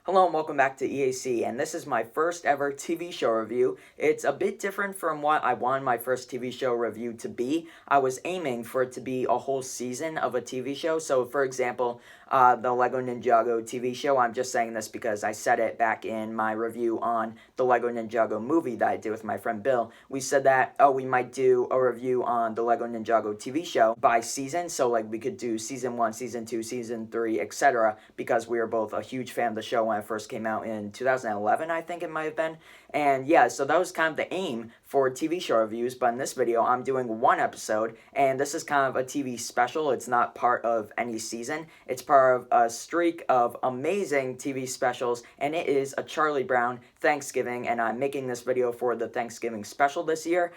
Hello and welcome back to EAC, and this is my first ever TV show review. It's a bit different from what I wanted my first TV show review to be. I was aiming for it to be a whole season of a TV show, so for example, the Lego Ninjago TV show. I'm just saying this because I said it back in my review on the Lego Ninjago movie that I did with my friend Bill. We said that, we might do a review on the Lego Ninjago TV show by season, so like we could do season 1, season 2, season 3, etc. because we were both a huge fan of the show when it first came out in 2011, I think it might have been. And yeah, so that was kind of the aim for TV show reviews, but in this video I'm doing one episode, and this is kind of a TV special. It's not part of any season. It's part of a streak of amazing TV specials, and it is a Charlie Brown Thanksgiving, and I'm making this video for the Thanksgiving special this year.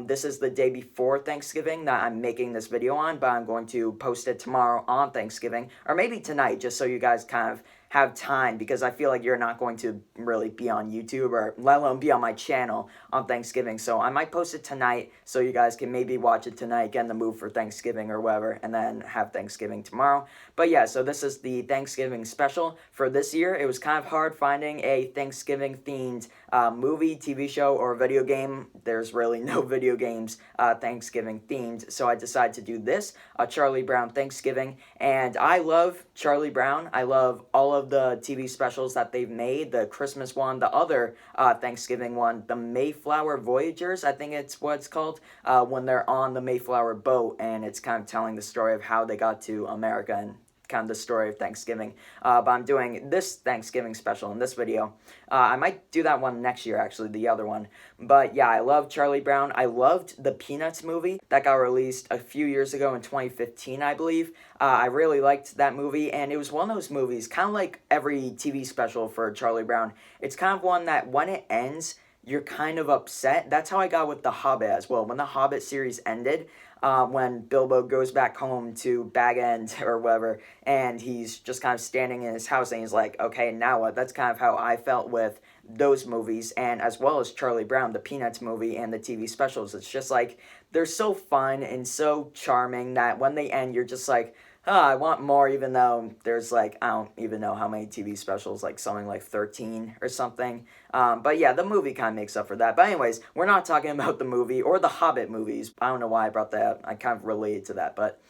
This is the day before Thanksgiving that I'm making this video on, but I'm going to post it tomorrow on Thanksgiving, or maybe tonight, just so you guys kind of have time, because I feel like you're not going to really be on YouTube, or let alone be on my channel on Thanksgiving. So I might post it tonight so you guys can maybe watch it tonight, get in the mood for Thanksgiving or whatever, and then have Thanksgiving tomorrow. But yeah, so this is the Thanksgiving special for this year. It was kind of hard finding a Thanksgiving themed movie, TV show, or video game. There's really no video games Thanksgiving themed, so I decided to do this, a Charlie Brown Thanksgiving. And I love Charlie Brown. I love all of the TV specials that they've made, the Christmas one, the other Thanksgiving one, the Mayflower Voyagers, I think it's what it's called, when they're on the Mayflower boat, and it's kind of telling the story of how they got to America and kind of the story of Thanksgiving. But I'm doing this Thanksgiving special in this video. I might do that one next year, actually, the other one. But yeah, I love Charlie Brown. I loved the Peanuts movie that got released a few years ago in 2015, I believe. I really liked that movie, and it was one of those movies, kind of like every TV special for Charlie Brown. It's kind of one that when it ends, you're kind of upset. That's how I got with The Hobbit as well. When the Hobbit series ended, when Bilbo goes back home to Bag End or whatever, and he's just kind of standing in his house and he's like, okay, now what? That's kind of how I felt with those movies, and as well as Charlie Brown, the Peanuts movie, and the TV specials. It's just like, they're so fun and so charming that when they end, you're just like, oh, I want more, even though there's like, I don't even know how many TV specials, like something like 13 or something. But yeah, the movie kind of makes up for that. But anyways, we're not talking about the movie or the Hobbit movies. I don't know why I brought that up. I kind of related to that. But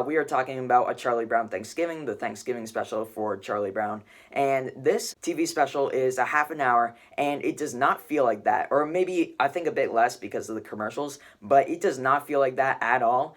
we are talking about a Charlie Brown Thanksgiving, the Thanksgiving special for Charlie Brown. And this TV special is a half an hour, and it does not feel like that. Or maybe, I think a bit less because of the commercials, but it does not feel like that at all.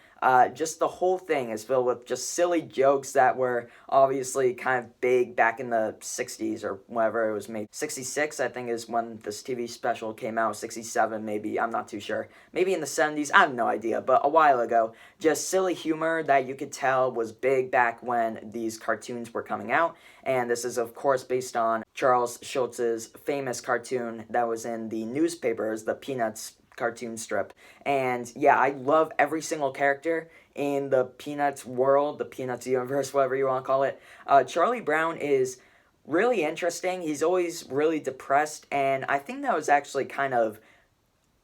Just the whole thing is filled with just silly jokes that were obviously kind of big back in the 60s or whenever it was made. 66, I think, is when this TV special came out. 67, maybe. I'm not too sure. Maybe in the 70s. I have no idea. But a while ago. Just silly humor that you could tell was big back when these cartoons were coming out. And this is, of course, based on Charles Schulz's famous cartoon that was in the newspapers, the Peanuts cartoon strip. And yeah, I love every single character in the Peanuts world, the Peanuts universe, whatever you want to call it. Charlie Brown is really interesting. He's always really depressed, and I think that was actually kind of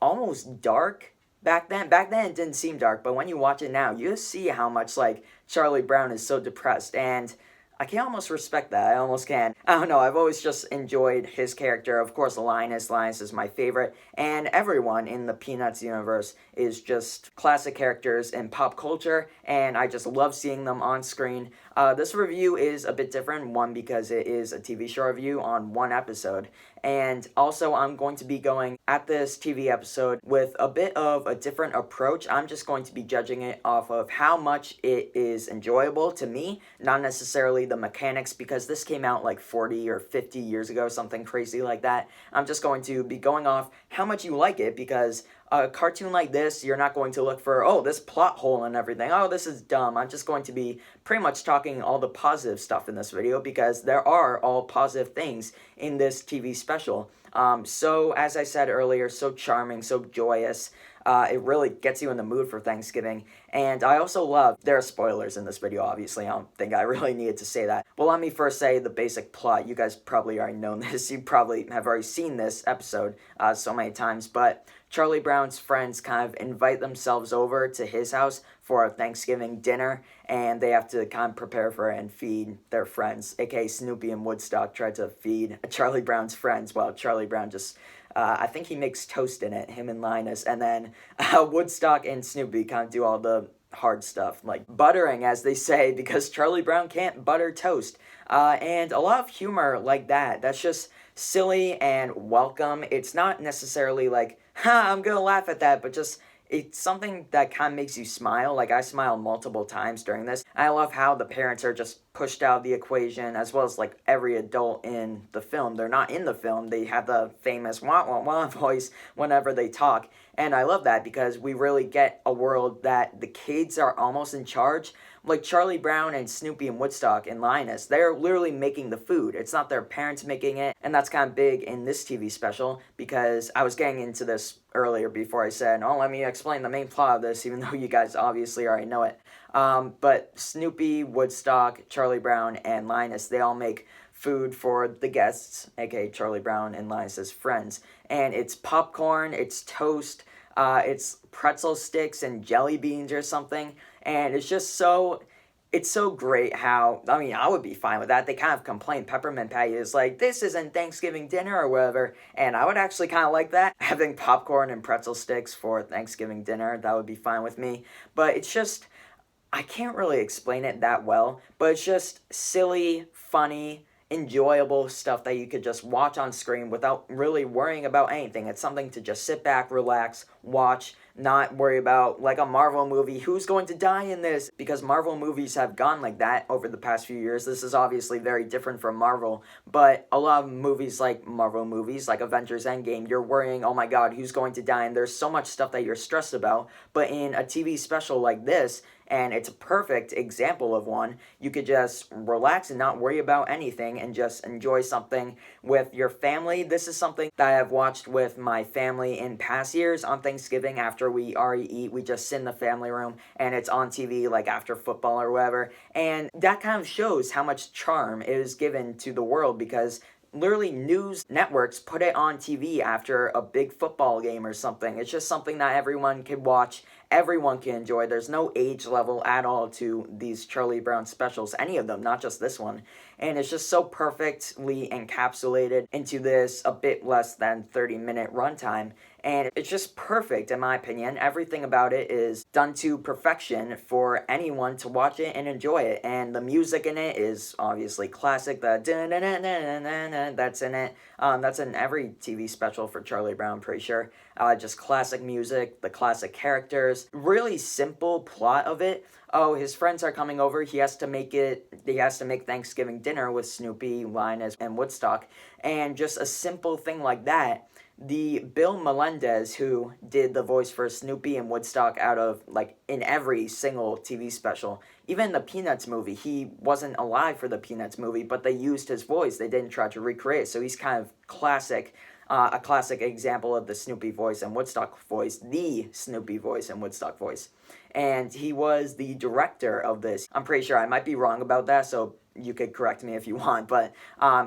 almost dark back then. Back then it didn't seem dark, but when you watch it now, you just see how much like Charlie Brown is so depressed, and I can almost respect that. I almost can. I don't know. I've always just enjoyed his character. Of course, Linus. Linus is my favorite. And everyone in the Peanuts universe is just classic characters in pop culture. And I just love seeing them on screen. This review is a bit different. One, because it is a TV show review on one episode. And also, I'm going to be going at this TV episode with a bit of a different approach. I'm just going to be judging it off of how much it is enjoyable to me, not necessarily the mechanics, because this came out like 40 or 50 years ago, something crazy like that. I'm just going to be going off how much you like it, because a cartoon like this, you're not going to look for, oh, this plot hole and everything. Oh, this is dumb. I'm just going to be pretty much talking all the positive stuff in this video, because there are all positive things in this TV special. So, as I said earlier, so charming, so joyous. It really gets you in the mood for Thanksgiving. And I also love, there are spoilers in this video, obviously. I don't think I really needed to say that. Well, let me first say the basic plot. You guys probably already know this. You probably have already seen this episode so many times. But Charlie Brown's friends kind of invite themselves over to his house for a Thanksgiving dinner, and they have to kind of prepare for it and feed their friends, aka Snoopy and Woodstock tried to feed Charlie Brown's friends. Well, Charlie Brown just, I think he makes toast in it, him and Linus, and then Woodstock and Snoopy kind of do all the hard stuff, like buttering, as they say, because Charlie Brown can't butter toast. And a lot of humor like that. That's just silly and welcome. It's not necessarily like, ha, I'm gonna laugh at that, but just it's something that kind of makes you smile. Like, I smiled multiple times during this. I love how the parents are just pushed out of the equation, as well as like every adult in the film. They're not in the film. They have the famous wah wah wah voice whenever they talk. And I love that because we really get a world that the kids are almost in charge. Like Charlie Brown and Snoopy and Woodstock and Linus, they're literally making the food. It's not their parents making it, and that's kind of big in this TV special because I was getting into this earlier before I said, oh, let me explain the main plot of this, even though you guys obviously already know it. But Snoopy, Woodstock, Charlie Brown, and Linus, they all make food for the guests, aka Charlie Brown and Linus's friends. And it's popcorn, it's toast, it's pretzel sticks and jelly beans or something. And it's just it's so great how, I mean, I would be fine with that. They kind of complain, Peppermint Patty is like, this isn't Thanksgiving dinner or whatever. And I would actually kind of like that. Having popcorn and pretzel sticks for Thanksgiving dinner, that would be fine with me. But it's just, I can't really explain it that well, but it's just silly, funny, enjoyable stuff that you could just watch on screen without really worrying about anything. It's something to just sit back, relax, watch, not worry about like a Marvel movie, who's going to die in this? Because Marvel movies have gone like that over the past few years. This is obviously very different from Marvel, but a lot of movies like Marvel movies, like Avengers Endgame, you're worrying, oh my god, who's going to die? And there's so much stuff that you're stressed about. But in a TV special like this, and it's a perfect example of one, you could just relax and not worry about anything and just enjoy something with your family. This is something that I have watched with my family in past years on Thanksgiving. After we already eat, we just sit in the family room and it's on TV like after football or whatever. And that kind of shows how much charm is given to the world because literally news networks put it on TV after a big football game or something. It's just something that everyone can watch, everyone can enjoy. There's no age level at all to these Charlie Brown specials, any of them, not just this one. And it's just so perfectly encapsulated into this a bit less than 30-minute runtime. And it's just perfect in my opinion. Everything about it is done to perfection for anyone to watch it and enjoy it. And the music in it is obviously classic. The that's in it. That's in every TV special for Charlie Brown, pretty sure. Just classic music, the classic characters. Really simple plot of it. Oh, his friends are coming over. He has to make Thanksgiving dinner with Snoopy, Linus, and Woodstock. And just a simple thing like that. The Bill Melendez, who did the voice for Snoopy and Woodstock out of, like, in every single TV special, even the Peanuts movie, he wasn't alive for the Peanuts movie, but they used his voice. They didn't try to recreate it, so he's kind of classic, a classic example of the Snoopy voice and Woodstock voice, the Snoopy voice and Woodstock voice. And he was the director of this. I'm pretty sure I might be wrong about that, so you could correct me if you want, but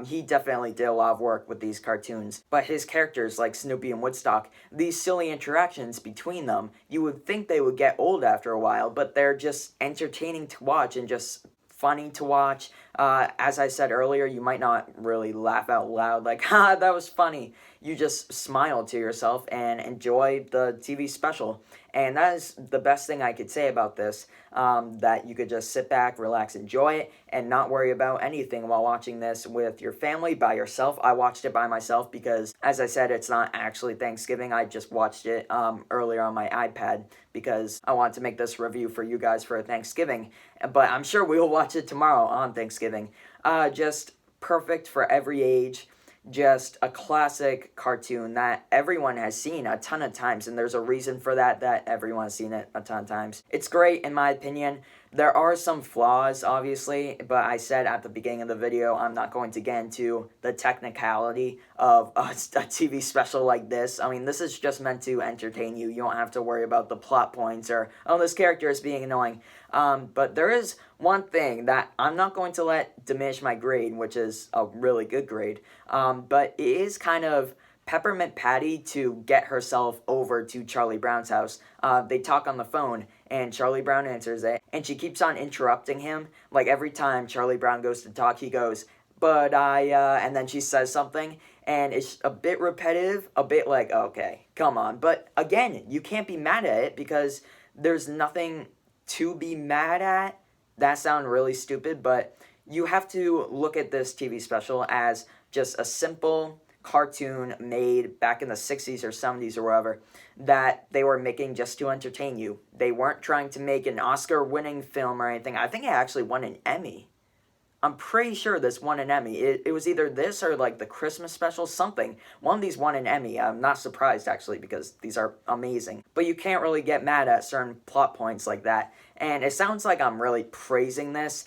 he definitely did a lot of work with these cartoons. But his characters, like Snoopy and Woodstock, these silly interactions between them, you would think they would get old after a while, but they're just entertaining to watch and just funny to watch. As I said earlier, you might not really laugh out loud like, ha, that was funny. You just smile to yourself and enjoy the TV special. And that is the best thing I could say about this, that you could just sit back, relax, enjoy it, and not worry about anything while watching this with your family, by yourself. I watched it by myself because, as I said, it's not actually Thanksgiving. I just watched it earlier on my iPad because I wanted to make this review for you guys for Thanksgiving. But I'm sure we will watch it tomorrow on Thanksgiving. Just perfect for every age. Just a classic cartoon that everyone has seen a ton of times, and there's a reason for that everyone has seen it a ton of times. It's great in my opinion. There are some flaws, obviously, but I said at the beginning of the video, I'm not going to get into the technicality of a TV special like this. I mean, this is just meant to entertain you. You don't have to worry about the plot points or, oh, this character is being annoying. But there is one thing that I'm not going to let diminish my grade, which is a really good grade. But it is kind of Peppermint Patty to get herself over to Charlie Brown's house. They talk on the phone, and Charlie Brown answers it, and she keeps on interrupting him. Like, every time Charlie Brown goes to talk, he goes, but and then she says something, and it's a bit repetitive, a bit like, okay, come on. But again, you can't be mad at it because there's nothing to be mad at. That sounds really stupid, but you have to look at this TV special as just a simple cartoon made back in the 60s or 70s or whatever that they were making just to entertain you. They weren't trying to make an Oscar-winning film or anything. I think it actually won an Emmy. I'm pretty sure this won an Emmy. It was either this or like the Christmas special, something. One of these won an Emmy. I'm not surprised actually because these are amazing. But you can't really get mad at certain plot points like that. And it sounds like I'm really praising this,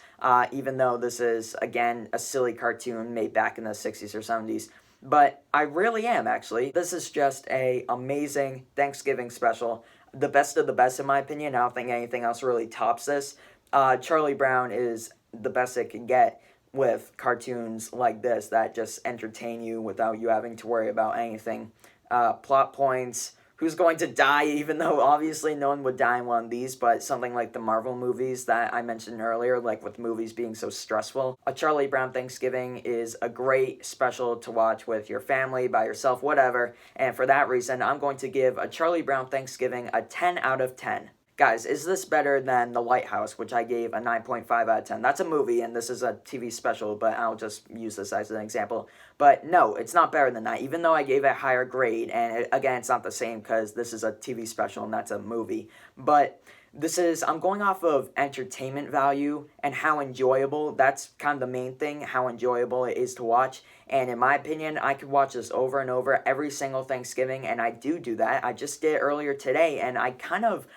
even though this is, again, a silly cartoon made back in the 60s or 70s. But I really am, actually. This is just a amazing Thanksgiving special. The best of the best, in my opinion. I don't think anything else really tops this. Charlie Brown is the best it can get with cartoons like this that just entertain you without you having to worry about anything. Plot points, who's going to die, even though obviously no one would die in one of these, but something like the Marvel movies that I mentioned earlier, like with movies being so stressful. A Charlie Brown Thanksgiving is a great special to watch with your family, by yourself, whatever, and for that reason, I'm going to give A Charlie Brown Thanksgiving a 10 out of 10. Guys, is this better than The Lighthouse, which I gave a 9.5 out of 10? That's a movie, and this is a TV special, but I'll just use this as an example. But no, it's not better than that, even though I gave it a higher grade. And again, it's not the same because this is a TV special and that's a movie. But I'm going off of entertainment value and how enjoyable, that's kind of the main thing, how enjoyable it is to watch. And in my opinion, I could watch this over and over every single Thanksgiving, and I do that. I just did it earlier today, and I kind of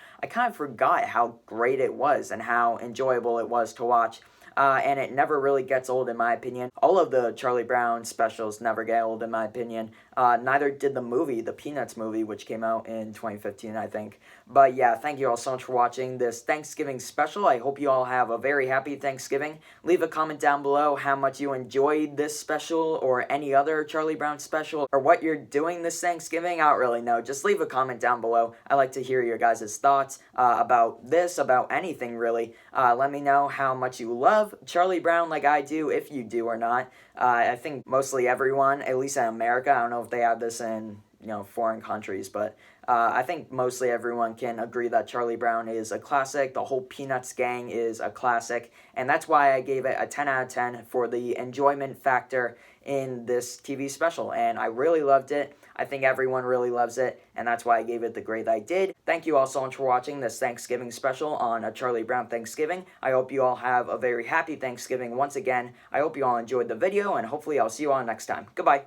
forgot how great it was and how enjoyable it was to watch. And it never really gets old, in my opinion. All of the Charlie Brown specials never get old, in my opinion. Neither did the movie, the Peanuts movie, which came out in 2015, I think. But yeah, thank you all so much for watching this Thanksgiving special. I hope you all have a very happy Thanksgiving. Leave a comment down below how much you enjoyed this special or any other Charlie Brown special, or what you're doing this Thanksgiving. I don't really know. Just leave a comment down below. I like to hear your guys' thoughts about this, about anything really. Let me know how much you love Charlie Brown like I do, if you do or not. I think mostly everyone, at least in America, I don't know if they have this in foreign countries, but I think mostly everyone can agree that Charlie Brown is a classic. The whole Peanuts gang is a classic, and that's why I gave it a 10 out of 10 for the enjoyment factor in this TV special, and I really loved it. I think everyone really loves it, and that's why I gave it the grade I did. Thank you all so much for watching this Thanksgiving special on A Charlie Brown Thanksgiving. I hope you all have a very happy Thanksgiving once again. I hope you all enjoyed the video, and hopefully I'll see you all next time. Goodbye.